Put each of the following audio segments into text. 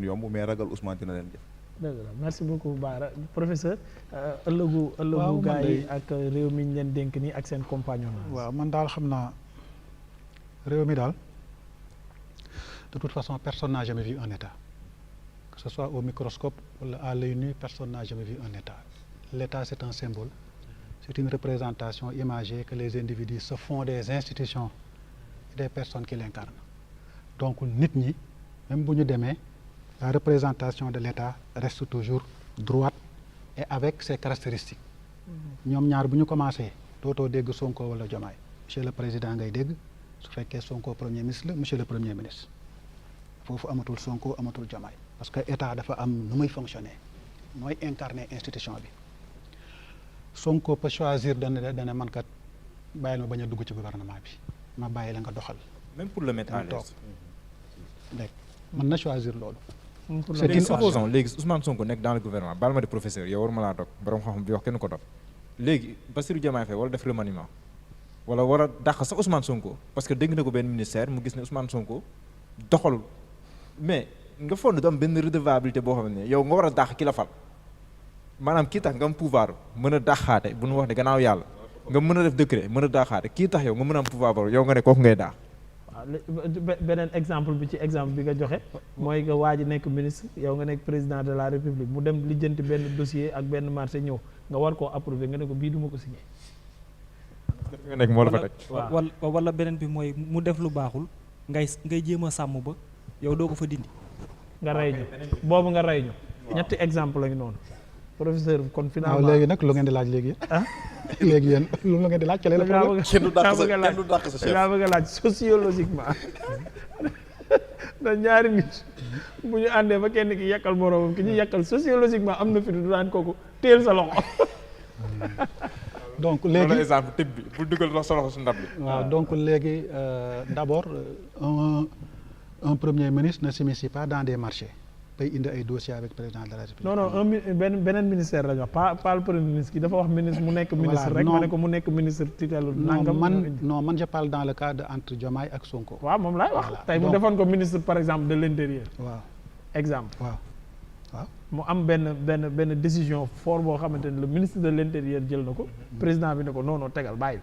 yomb mais ragal Ousmane dina leen jëf. dëgg la merci beaucoup Bara professeur ëllëgu gars yi ak réew mi ñu leen dénk nii ak seen compagnon. waaw man daal xam naa réew mi daal de toute façon personne n'a jamais vu un état que ce soit au microscope wala à l'œil nu personne n'a jamais vu un état. L'état c'est un symbole, c'est une représentation imagée que les individus se font des institutions et des personnes qui l'incarnent. Donc nit ñi même bu ñu demee la représentation de l'État reste toujours droite et avec ses caractéristiques. ñoom ñaar bu ñu commencé dootoo dégg Sonko wala Diomaye monsieur le président ngay dégg su fekkee Sonko premier ministre la monsieur le premier ministre foofu amatul Sonko amatul Diomaye parce que État dafa am nu muy fonctionner mooy incarner institution bi. Sonko peut choisir dana man kat bàyyil ma bañ a dugg ci gouvernement bi ma bàyyi la nga doxal. même pour le mettre à l'aise. dégg mën na choisir loolu. c'est une supposons léegi Ousmane Sonko nekk dans le gouvernement baal ma di professeur yow war ma laa dog borom xam-xam bi wax kenn ko dog léegi Bassirou Diomaye Faye wala def remaniement wala war a dàq sax Ousmane Sonko parce que dégg na ko benn ministère mu gis ne Ousmane Sonko doxalul mais nga foog ne du am benn redevabilité boo xam ne yow nga war a dàq ki la fal. maanaam kii tax nga am pouvoir mën a daaxaate bu nu wax ne gannaaw yàlla nga mën a def décret mën a daaxaate kii tax yow nga mën a am pouvoir boobu yow nga ne kooku ngay daax. waaw beneen exemple bi ci exemple bi nga joxe mooy nga waa ji nekk ministre yow nga nekk président de la république mu dem lijjanti benn dossier ak benn marché ñëw nga war koo approuver nga ne ko bii duma ko signé. nga nekk moo la fa teg. wala beneen bi mooy mu def lu baaxul ngay jéem a sàmm ba yow doo ko fa dindi. nga rey ñu boobu nga rey ñu. ñetti exemple lañu noonu. professeur kon finalement waaw léegi nag lu ngeen di laaj léegi. ah léegi yéen lu ngeen di laaj. kenn du dàq sa chef nga bëgg a laaj sociologiquement da ñaari nit bu ñu àndee ba kenn ki yàkkal moroomam ki ñu yàkkal sociologiquement am na fi du daan kooku teel sa loxo. donc léegi loolu exemple tëb bi bu dugal sa loxo su ndab bi. waaw donc léegi d'abord un premier ministre ne s'immisce pas dans des marchés. bay indi ay dossiers avec président de la République. non beneen ministère la ñu wax pas le premier ministre ki dafa wax ministre mu nekk ministre rek ma ne ko mu nekk ministre tutelle nangam. man je parle dans le cas de entre Diomaye ak Sonko. waaw moom laay wax tey mu defoon ko ministre par exemple de l'intérieur. waaw exemple. waaw mu am benn décision fort boo xamante ne le ministre de l'intérieur jël na ko. président bi ne ko non tegal bàyyi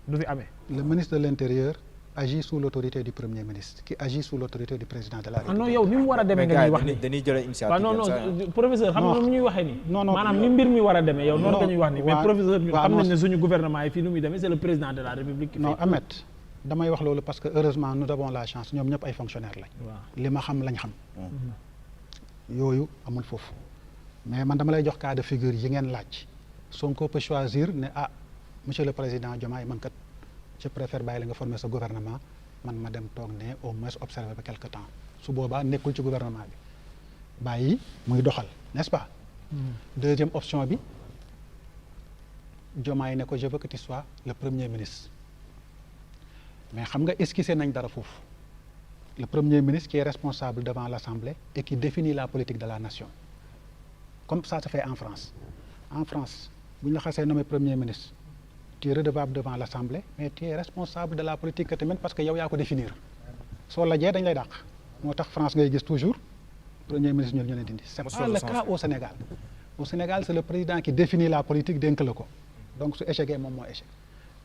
du fi amee. le ministre de l'intérieur agit sous l'autorité du premier ministre qui agit sous l'autorité du président de la République. non yow ni mu war a demee nga ñuy wax ni dañuy jëlee initiative. waaw non professeur xam nga nu ñuy waxee nii. non maanaam ni mbir mi war a demee yow noonu nga ñuy wax nii. mais professeur ñun xam nañ ne suñu gouvernement yi fii nu muy demee c'est le président de la République. non Ahmed damay wax loolu parce que heureusement nous avons la chance ñoom ñëpp ay fonctionnaires lañ. li ma xam lañ xam. yooyu amul foofu. mais man dama lay jox cas de figure yi ngeen laaj. Sonko peut choisir ne monsieur le président Diomaye man kat je préfère bàyyi la nga former sa gouvernement man ma dem toog ne au moins observer ba quelque temps su boobaa nekkul ci gouvernement bi bàyyi muy doxal n'est-ce pas. deuxième option bi Diomaye ne ko je veux que tu sois le premier ministre mais xam nga esquissé nañ dara foofu le premier ministre qui est responsable devant l'Assemblée et qui définit la politique de la nation comme ça se fait en France bu ñu la xasee nommé premier ministre. tu es redevable devant l'Assemblée mais tu es responsable de la politique tamit parce que yow yaa ko définir soo lajjee dañ lay dàq moo tax France ngay gis toujours premier ministre ñu ne dindi c'est pas le cas au Sénégal c'est le président qui définit la politique dénk la ko donc su échecgee moom moo échec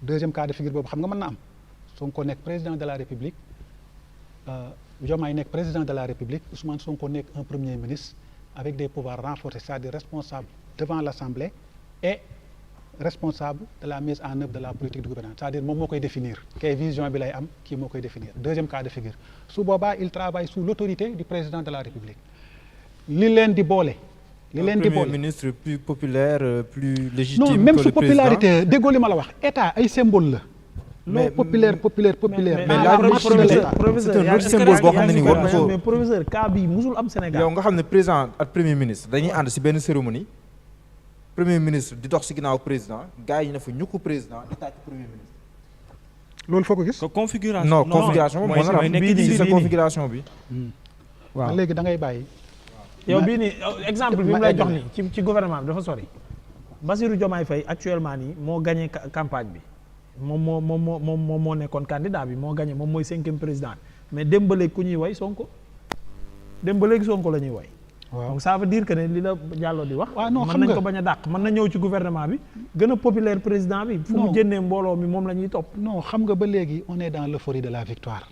deuxième cas de figure boobu xam nga mën na am Sonko nekk président de la République Diomaye nekk président de la République Ousmane Sonko nekk un premier ministre avec des pouvoirs renforcés c'est-à-dire responsable devant l'Assemblée et responsable de la mise en œuvre de la politique du gouvernement c'est-à-dire moom moo koy définir kay vision bi lay am kii moo koy définir deuxième cas de figure su boobaa il travaille sous l'autorité du président de la République li leen di boole. premier ministre plus populaire plus légitime. non même su popularité déggoo li ma la wax état ay symbole la. mais populaire. mais la symbole boo xam ne nii war na ko mais professeur cas bi musul am Sénégal. yow nga xam ne président ak premier ministre dañuy ànd ci benn cérémonie. premier ministre di dox ci ginnaaw président gars yi ne fa ñu ko président di tàcc premier ministre. loolu foo ko gis. configuration non configuration bi moo nar a bii nii sa configuration bi. waaw léegi da ngay bàyyi. yow bii nii exemple bi mu lay jox nii ci gouvernement bi dafa sori. Bassirou Diomaye Faye actuellement nii moo gagné campagne bi moom moo nekkoon candidat bi moo gagné moom mooy 5e président mais démb ba léegi ku ñuy way Sonko. dem ba léegi Sonko la ñuy woy waaw donc ça veut dire que ne li la Diallo di wax waaw non mën xam nañ nga ko bañ a dàq mën na ñëw ci gouvernement bi gën a populaire président bi fu mu Non. jënnee mbooloo mi moom la ñuy topp non xam nga ba léegi on est dans l'euphorie de la victoire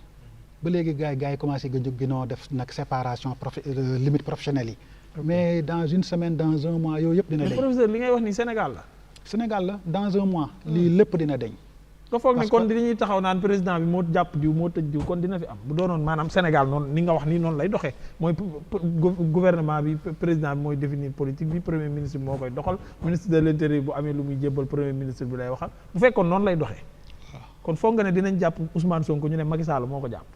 ba léegi gars yi commencé ginoo def nag séparation limite professionnelle yi mais dans une semaine dans un mois yooyu yëpp dina mais deñ professeur li ngay wax ni Sénégal la Sénégal la dans un mois lii lépp dina deñ nga foog ne Parce kon que- dañuy taxaw naan président bi moo jàpp diw moo tëj diw kon dina fi am bu doonoon maanaam Sénégal noonu ni nga wax nii noonu lay doxee mooy gouvernement bi président bi mooy définir politique bi premier ministre bi moo koy doxal ministre de l'intérieur bu amee lu muy jébbal premier ministre bi lay waxal bu fekkoon noonu lay doxee kon foog nga ne dinañ jàpp Ousmane Sonko ñu ne Macky Sall moo ko jàpp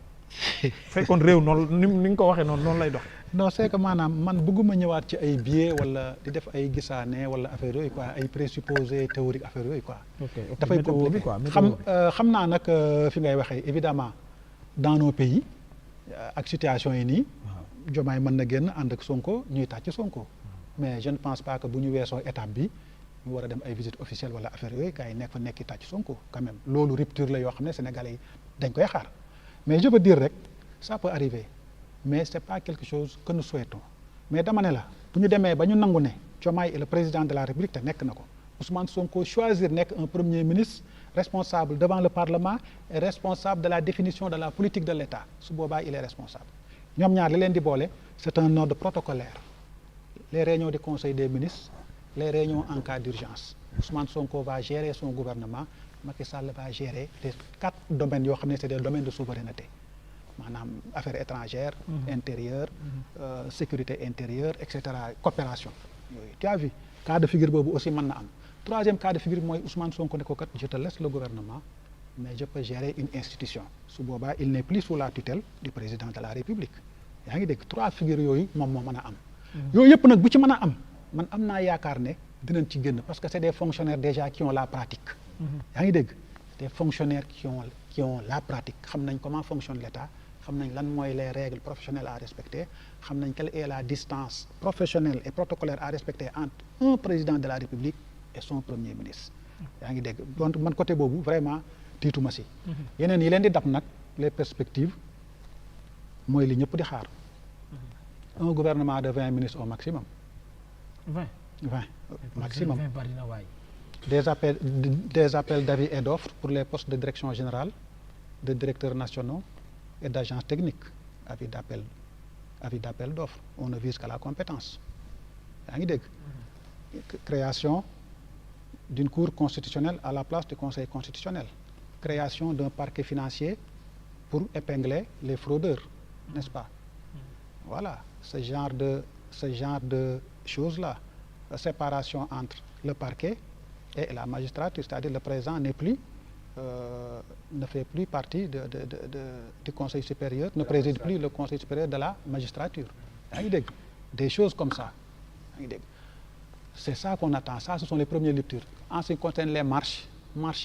fekkoon réew noonu ni nga ko waxee noonu lay doxee non c'est que maanaam man bëgguma ñëwaat ci ay biais wala di def ay gisaane wala affaire yooyu quoi ay présupposés théoriques affaire yooyu quoi dafay météo bi compliqué quoi xam naa nag fi ngay waxee évidemment dans nos pays ak situation yi nii Diomaye mën na génn ànd ak Sonko ñuy tàcc Sonko mais je ne pense pas que bu ñu weesoo étape bi ñu war a dem ay visite officielle wala affaire yooyu gars yi nekk fa nekki tàcc Sonko quand même loolu rupture la yoo xam ne sénégalais yi dañ koy xaar mais je veux dire rek ça peut arriver mais c'est pas quelque chose que nous souhaitons mais dama ne la bu ñu demee ba ñu nangu ne Diomaye est le président de la République te nekk na ko Ousmane Sonko choisir nekk un premier ministre responsable devant le Parlement et responsable de la définition de la politique de l'État su boobaa il est responsable ñoom ñaar li leen di boole c'est un ordre protocolaire les réunions du Conseil des ministres les réunions en cas d'urgence Ousmane Sonko va gérer son gouvernement Macky Sall va gérer les 4 domaines yoo xam ne c'est des domaines de souveraineté maanaam affaires étrangères intérieures sécurité intérieure et cetera coopération yooyu tu as vu cas de figure boobu aussi mën na am troisième cas de figure mooy Ousmane Sonko ne ko kat je te laisse le gouvernement mais je peux gérer une institution su boobaa il n'est plus sous la tutelle du président de la République yaa ngi dégg 3 figures yooyu moom moo mën a am yooyu yëpp nag bu ci mën a am man am naa yaakaar ne dinañ ci génn parce que c'est des fonctionnaires déjà qui ont la pratique yaa ngi dégg des fonctionnaires qui ont la pratique xam nañ comment fonctionne l'État xam nañ lan mooy les règles professionnelles à respecter xam nañ quelle est la distance professionnelle et protocolaire à respecter entre un président de la République et son premier ministre yaa ngi dégg donc man côté boobu vraiment tiituma si yeneen yi leen di dab nag les perspectives mooy li ñëpp di xaar un gouvernement de 20 ministres au maximum 20 maximum des appels d'avis et d'offres pour les postes de direction générale de directeurs nationaux et d'agences techniques avis d'appel d'offres on ne vise qu'à la compétence yaa ngi dégg création d'une cour constitutionnelle à la place du conseil constitutionnel création d'un parquet financier pour épingler les fraudeurs n'est-ce pas voilà ce genre de choses-là la séparation entre le parquet et la magistrature c'est-à-dire le président n'est plus ne fait plus partie du conseil supérieur ne préside plus le conseil supérieur de la magistrature yaa ngi dégg des choses comme ça yaa ngi dégg c'est ça qu'on attend ça ce sont les premières lectures en ce qui concerne les marches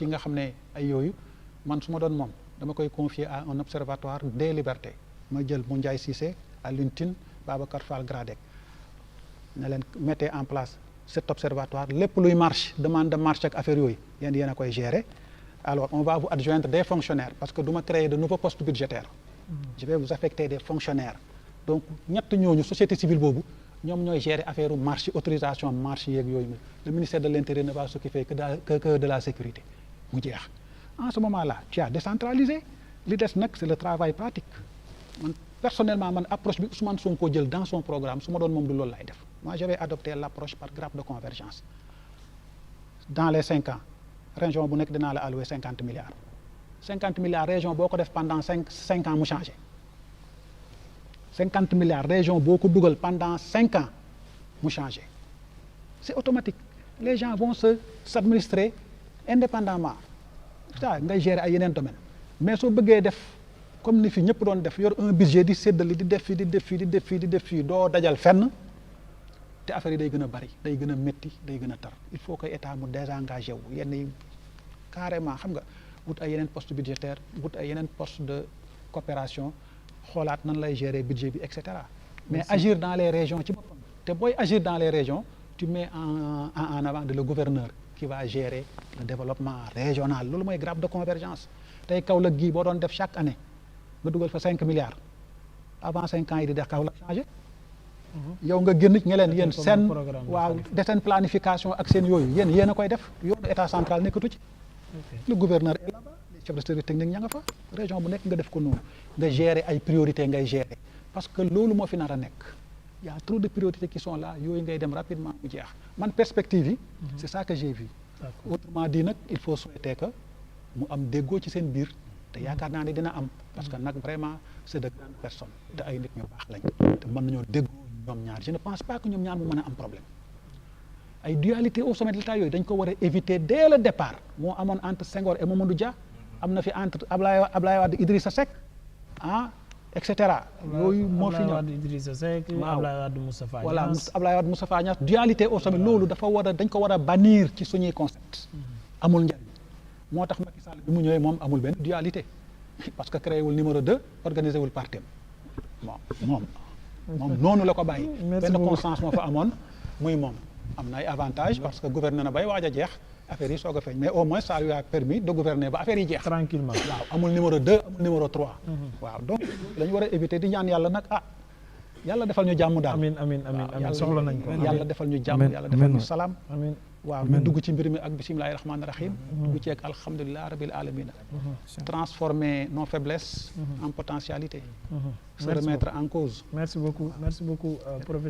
yi nga xam ne ay yooyu man su ma doon moom dama koy confier à un observatoire des libertés ma jël Moundiaye Cissé Alioune Tine Babacar Fall Gradec ne leen mettez en place cet observatoire lépp luy marche demande de marche ak affaire yooyu yéen a koy gérer alors on va vous adjoindre des fonctionnaires parce que du ma créer de nouveaux postes budgétaires je vais vous affecter des fonctionnaires donc ñett ñooñu société civile boobu ñoom ñooy gérer affaire marche autorisation marche yeeg yooyu le ministère de l'Intérieur ne va s'occuper que de la sécurité mu jeex en ce moment-là tu as décentralisé li des nag c'est le travail pratique man personnellement man approche bi Ousmane Sonko jël dans son programme su ma doon moom du loolu lay def moi je vais adopter l'approche par grappe de convergence dans les 5 ans région bu nekk dinaa la allouer 50 milliards région boo ko def pendant 5 ans mu changé 50 milliards région boo ko dugal pendant 5 ans mu changé c'est automatique les gens vont s'administrer indépendamment ça ngay gérer ay yeneen domaine mais soo bëggee def comme ni fi ñëpp doon def yor un budget di séddale di def fii doo dajal fenn te affaire yi day gën a bari day gën a métti day gën a tar il faut que état mu désengagé wu yenn yi carrément xam nga wut ay yeneen poste budgétaire wut ay yeneen poste de coopération xoolaat nan lay gérer budget bi et cetera mais agir dans les régions ci boppam te booy agir dans les régions tu mets en avant le gouverneur qui va gérer le développement régional loolu mooy grappe de convergence tey Kaolack gii boo doon def chaque année nga dugal fa 5 milliards avant 5 ans yi di def Kaolack changé yow nga génn nga leen yéen seen waaw de seen planification ak seen yooyu yéen a koy def yoonu état central nekkatu ci le gouverneur est là-bas les chefs de service technique ña nga fa région bu nekk nga def ko noonu nga gérer ay priorités ngay gérer parce que loolu moo fi nar a nekk y a trop de priorités qui sont là yooyu ngay dem rapidement mu jeex man perspective yi c'est ça que j'ai vu autrement dit nag il faut souhaiter que mu am déggoo ci seen biir te yaakaar naa ne dina am parce que nag vraiment c'est de grandes personnes te ay nit ñu baax lañ te mën nañoo déggoo ñoom ñaar je ne pense pas que ñoom ñaar mu mën a am problème ay dualité au sommet de l'État yooyu dañ ko war a éviter dès le départ moo amoon entre Senghor et Mamadou Dia am na fi entre Ablaye Wade Idrissa Seck et cetera yooyu moo fi ñëw Idrissa Seck Ablaye Wade Moustapha Niasse voilà Ablaye Wade Moustapha Niasse dualité au sommet loolu dañ ko war a bannir ci suñuy concept amul njariñ moo tax Macky Sall bi mu ñëwee moom amul benn dualité parce que créé wul numéro 2 organisé wul parti moom noonu la ko bàyyi benn constance moo fa amoon muy moom am na ay avantages parce que gouverner na bay waaj a jeex affaire yi soog a feeñ mais au moins ça lui a permis de gouverner ba affaire yi jeex tranquillement waaw amul numéro 2 amul numéro 3 waaw donc dañu war a éviter di ñaan yàlla nag yàlla defal ñu jàmm daal amiin soxla nañ ko yàlla defal ñu jàmm yàlla defal ñu salaam amiin waaw ñu dugg ci mbir mi ak bismillahi rahmaani rahim dugg ci ak alhamdulilah rabil alamina transformer nos faiblesses en potentialité se remettre en cause merci beaucoup professeur